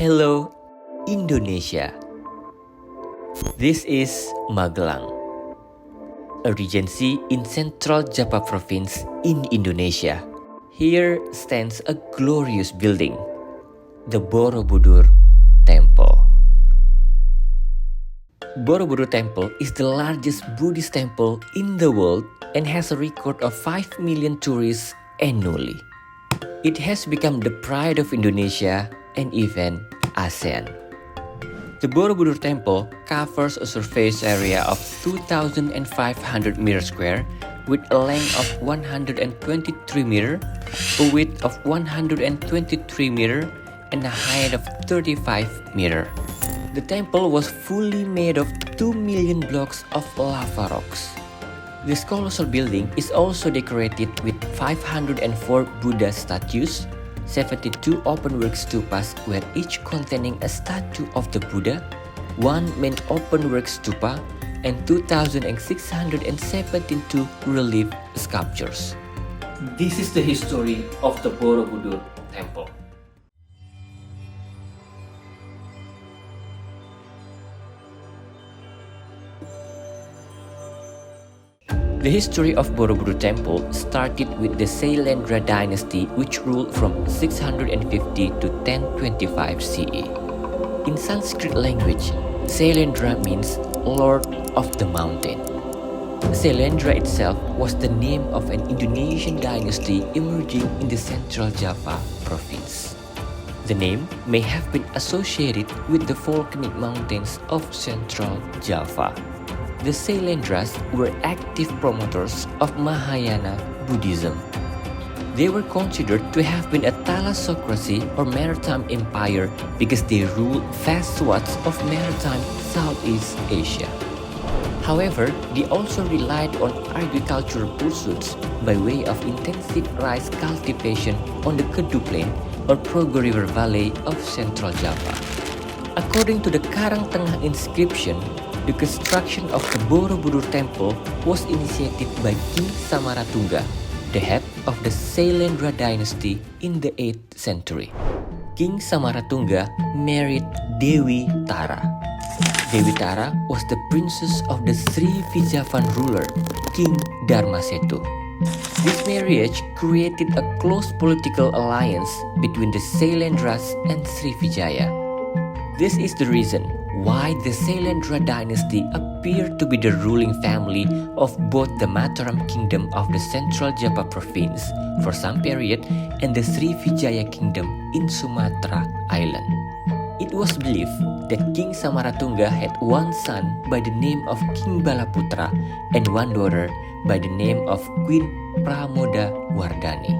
Hello, Indonesia. This is Magelang, a regency in Central Java Province in Indonesia. Here stands a glorious building, the Borobudur Temple. Borobudur Temple is the largest Buddhist temple in the world and has a record of 5 million tourists annually. It has become the pride of Indonesia and even ASEAN. The Borobudur Temple covers a surface area of 2,500 meters square with a length of 123 meter, a width of 123 meter, and a height of 35 meter. The temple was fully made of 2 million blocks of lava rocks. This colossal building is also decorated with 504 Buddha statues, 72 open-work stupas where each containing a statue of the Buddha, one main open-work stupa, and 2,672 relief sculptures. This is the history of the Borobudur Temple. The history of Borobudur Temple started with the Sailendra Dynasty, which ruled from 650 to 1025 CE. In Sanskrit language, Sailendra means Lord of the Mountain. Sailendra itself was the name of an Indonesian dynasty emerging in the Central Java province. The name may have been associated with the volcanic mountains of Central Java. The Sailendras were active promoters of Mahayana Buddhism. They were considered to have been a thalassocracy or maritime empire because they ruled vast swaths of maritime Southeast Asia. However, they also relied on agricultural pursuits by way of intensive rice cultivation on the Kedu Plain or Progo River Valley of Central Java. According to the Karangtengah inscription, the construction of the Borobudur Temple was initiated by King Samaratungga, the head of the Sailendra Dynasty in the 8th century. King Samaratungga married Dewi Tara. Dewi Tara was the princess of the Srivijayan ruler, King Dharmasetu. This marriage created a close political alliance between the Sailendras and Srivijaya. This is the reason why the Sailendra Dynasty appeared to be the ruling family of both the Mataram Kingdom of the Central Java Province for some period and the Srivijaya Kingdom in Sumatra Island. It was believed that King Samaratungga had one son by the name of King Balaputra and one daughter by the name of Queen Pramodhawardhani.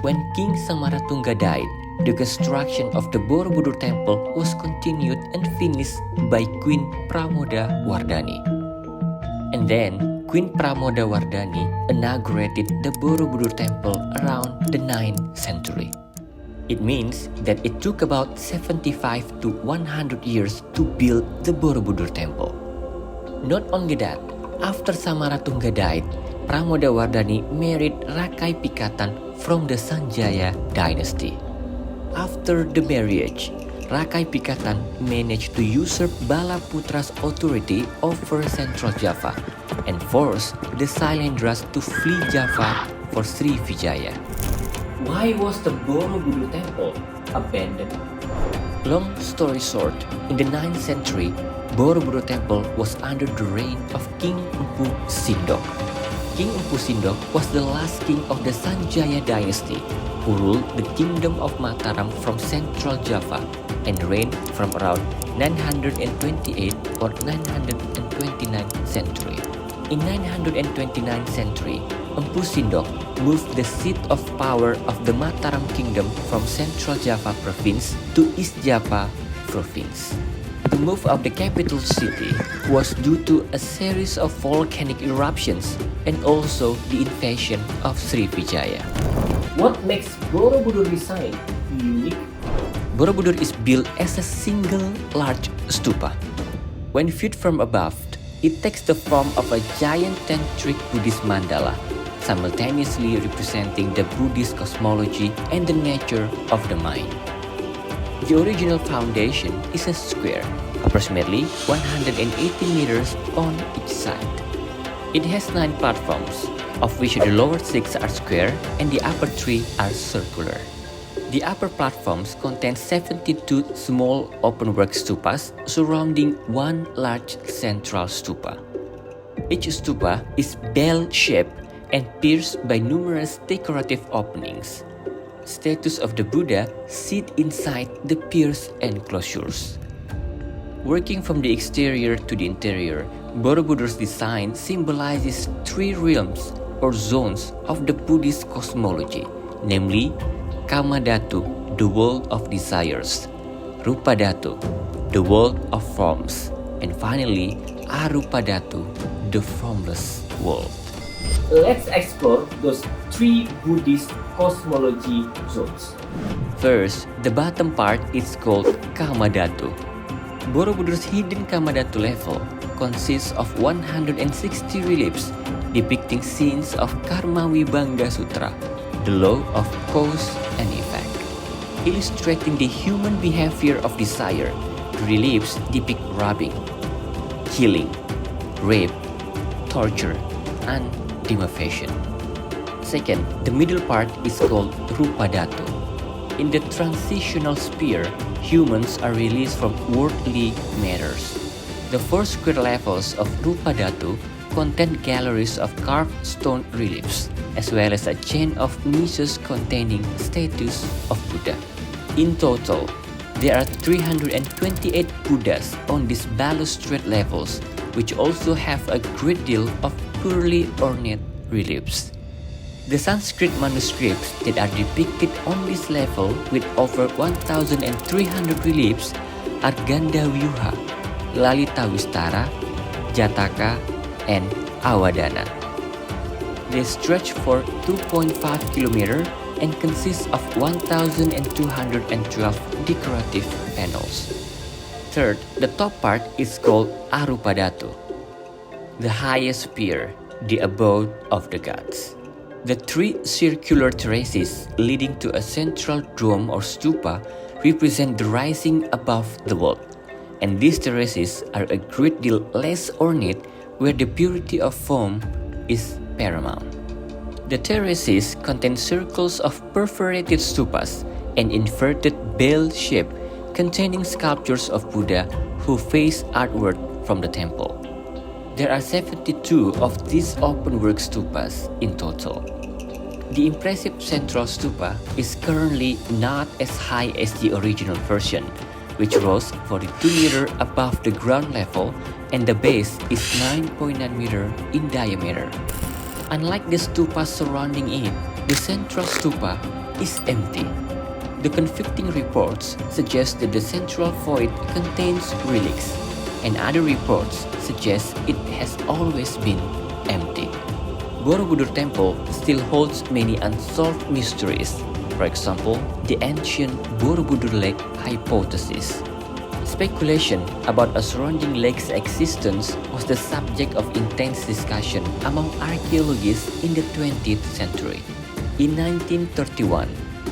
When King Samaratungga died, the construction of the Borobudur Temple was continued and finished by Queen Pramodhawardhani. And then, Queen Pramodhawardhani inaugurated the Borobudur Temple around the 9th century. It means that it took about 75 to 100 years to build the Borobudur Temple. Not only that, after Samaratungga died, Pramodhawardhani married Rakai Pikatan from the Sanjaya dynasty. After the marriage, Rakai Pikatan managed to usurp Balaputra's authority over Central Java and forced the Sailendras to flee Java for Srivijaya. Why was the Borobudur Temple abandoned? Long story short, in the 9th century, Borobudur Temple was under the reign of King Empu Sindok. King Empu Sindok was the last king of the Sanjaya dynasty who ruled the Kingdom of Mataram from Central Java and reigned from around 928 or 929 century. In 929 century, Empu Sindok moved the seat of power of the Mataram Kingdom from Central Java Province to East Java Province. The move of the capital city was due to a series of volcanic eruptions and also the invasion of Srivijaya. What makes Borobudur design unique? Borobudur is built as a single large stupa. When viewed from above, it takes the form of a giant tantric Buddhist mandala, simultaneously representing the Buddhist cosmology and the nature of the mind. The original foundation is a square, approximately 180 meters on each side. It has 9 platforms, of which the lower 6 are square and the upper 3 are circular. The upper platforms contain 72 small openwork stupas surrounding one large central stupa. Each stupa is bell-shaped and pierced by numerous decorative openings. Statues of the Buddha sit inside the pierced enclosures. Working from the exterior to the interior, Borobudur's design symbolizes 3 realms or zones of the Buddhist cosmology, namely Kamadhatu, the world of desires, Rupadhatu, the world of forms, and finally Arupadhatu, the formless world. Let's explore those 3 Buddhist cosmology zones. First, the bottom part is called Kamadhatu. Borobudur's hidden Kamadhatu level consists of 160 reliefs depicting scenes of Karma Vibhanga Sutra, the law of cause and effect. Illustrating the human behavior of desire, the reliefs depict robbing, killing, rape, torture, and deprivation. Second, the middle part is called Rupadhatu. In the transitional sphere, humans are released from worldly matters. The 4 square levels of Rupadhatu contain galleries of carved stone reliefs, as well as a chain of niches containing statues of Buddha. In total, there are 328 Buddhas on these balustrade levels, which also have a great deal of purely ornate reliefs. The Sanskrit manuscripts that are depicted on this level with over 1,300 reliefs are Gandavyuha, Lalitavistara, Jataka, and Awadana. They stretch for 2.5 km and consist of 1,212 decorative panels. Third, the top part is called Arupadhatu, the highest sphere, the abode of the gods. The 3 circular terraces leading to a central dome or stupa represent the rising above the world, and these terraces are a great deal less ornate where the purity of form is paramount. The terraces contain circles of perforated stupas and inverted bell shape containing sculptures of Buddha who face outward from the temple. There are 72 of these openwork stupas in total. The impressive central stupa is currently not as high as the original version, which rose 42 meters above the ground level and the base is 9.9 meters in diameter. Unlike the stupas surrounding it, the central stupa is empty. The conflicting reports suggest that the central void contains relics, and other reports suggest it has always been empty. Borobudur Temple still holds many unsolved mysteries, for example, the ancient Borobudur Lake hypothesis. Speculation about a surrounding lake's existence was the subject of intense discussion among archaeologists in the 20th century. In 1931,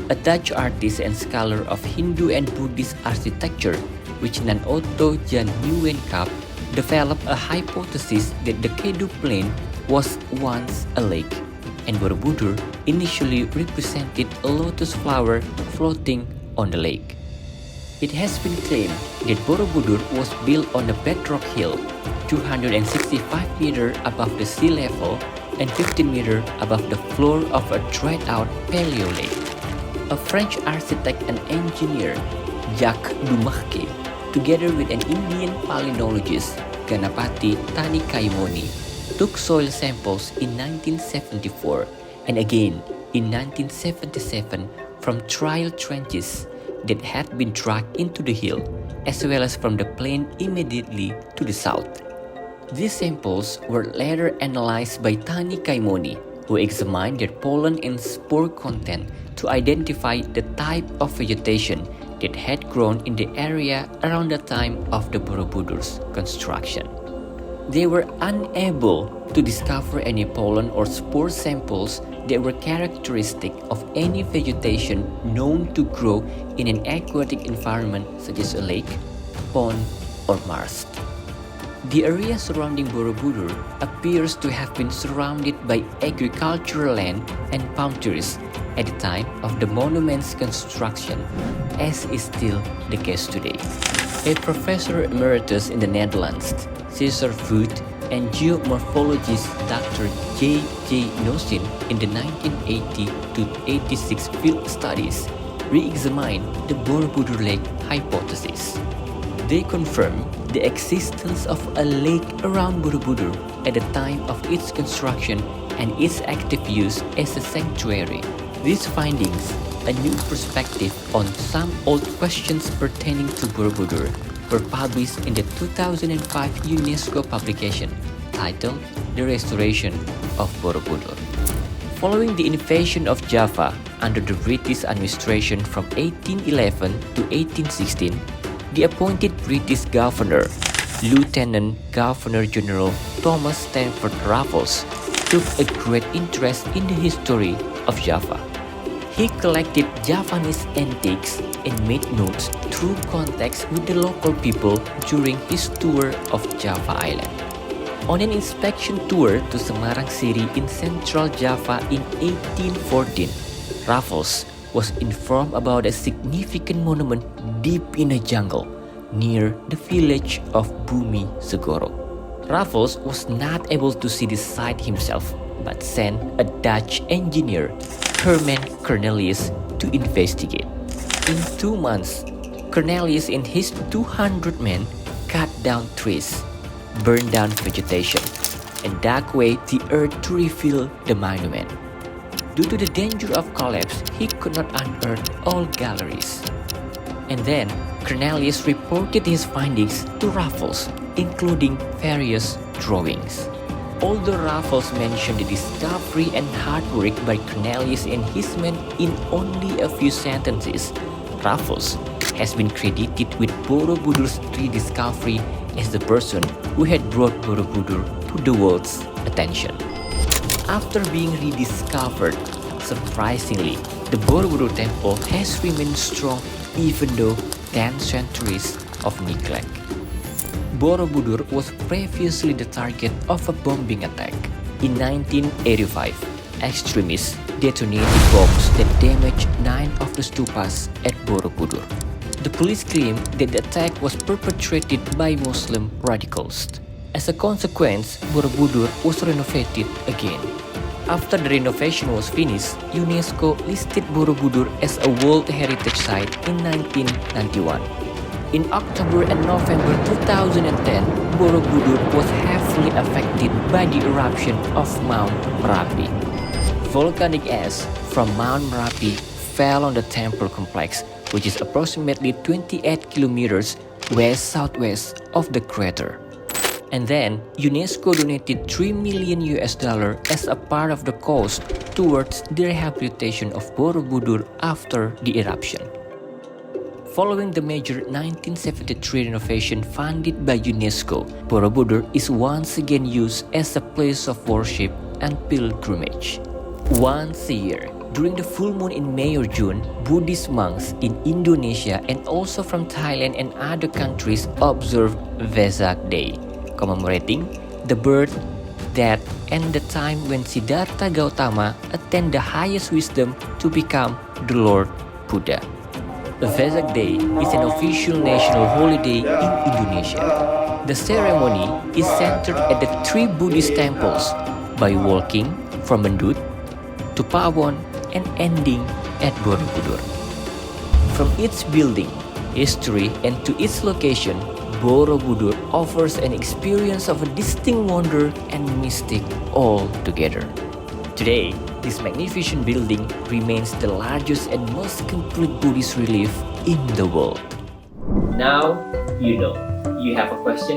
a Dutch artist and scholar of Hindu and Buddhist architecture, Wijnand Otto Jan Nieuwenkamp, developed a hypothesis that the Kedu Plain was once a lake, and Borobudur initially represented a lotus flower floating on the lake. It has been claimed that Borobudur was built on a bedrock hill, 265 meters above the sea level and 15 meters above the floor of a dried-out paleo lake. A French architect and engineer, Jacques Dumarquet, together with an Indian palynologist, Ganapati Tanikaimoni, took soil samples in 1974 and again in 1977 from trial trenches that had been dug into the hill, as well as from the plain immediately to the south. These samples were later analyzed by Tanikaimoni, who examined their pollen and spore content to identify the type of vegetation that had grown in the area around the time of the Borobudur's construction. They were unable to discover any pollen or spore samples they were characteristic of any vegetation known to grow in an aquatic environment such as a lake, pond, or marsh. The area surrounding Borobudur appears to have been surrounded by agricultural land and palm trees at the time of the monument's construction, as is still the case today. A professor emeritus in the Netherlands, Caesar Voet, and geomorphologist Dr. J. Nosin in the 1980 to 86 field studies re-examined the Borobudur Lake hypothesis. They confirmed the existence of a lake around Borobudur at the time of its construction and its active use as a sanctuary. These findings, a new perspective on some old questions pertaining to Borobudur, were published in the 2005 UNESCO publication titled The Restoration of Borobudur. Following the invasion of Java under the British administration from 1811 to 1816, the appointed British governor, Lieutenant Governor General Thomas Stamford Raffles, took a great interest in the history of Java. He collected Javanese antiques and made notes through contacts with the local people during his tour of Java Island. On an inspection tour to Semarang City in central Java in 1814, Raffles was informed about a significant monument deep in a jungle near the village of Bumi Segoro. Raffles was not able to see the site himself, but sent a Dutch engineer, Herman Cornelius, to investigate. In 2 months, Cornelius and his 200 men cut down trees, burned down vegetation, and dug away the earth to reveal the monument. Due to the danger of collapse, he could not unearth all galleries. And then, Cornelius reported his findings to Raffles, including various drawings. Although Raffles mentioned the discovery and hard work by Cornelius and his men in only a few sentences, Raffles has been credited with Borobudur's rediscovery as the person who had brought Borobudur to the world's attention. After being rediscovered, surprisingly, the Borobudur Temple has remained strong even though 10 centuries of neglect. Borobudur was previously the target of a bombing attack. In 1985, extremists detonated bombs that damaged 9 of the stupas at Borobudur. The police claimed that the attack was perpetrated by Muslim radicals. As a consequence, Borobudur was renovated again. After the renovation was finished, UNESCO listed Borobudur as a World Heritage Site in 1991. In October and November 2010, Borobudur was heavily affected by the eruption of Mount Merapi. Volcanic ash from Mount Merapi fell on the temple complex, which is approximately 28 kilometers west-southwest of the crater. And then, UNESCO donated $3 million as a part of the cost towards the rehabilitation of Borobudur after the eruption. Following the major 1973 renovation funded by UNESCO, Borobudur is once again used as a place of worship and pilgrimage. Once a year, during the full moon in May or June, Buddhist monks in Indonesia and also from Thailand and other countries observe Vesak Day, commemorating the birth, death, and the time when Siddhartha Gautama attained the highest wisdom to become the Lord Buddha. Vesak Day is an official national holiday in Indonesia. The ceremony is centered at the 3 Buddhist temples by walking from Mendut to Pawon and ending at Borobudur. From its building, history, and to its location, Borobudur offers an experience of a distinct wonder and mystic all together. Today, this magnificent building remains the largest and most complete Buddhist relief in the world. Now, you know. You have a question?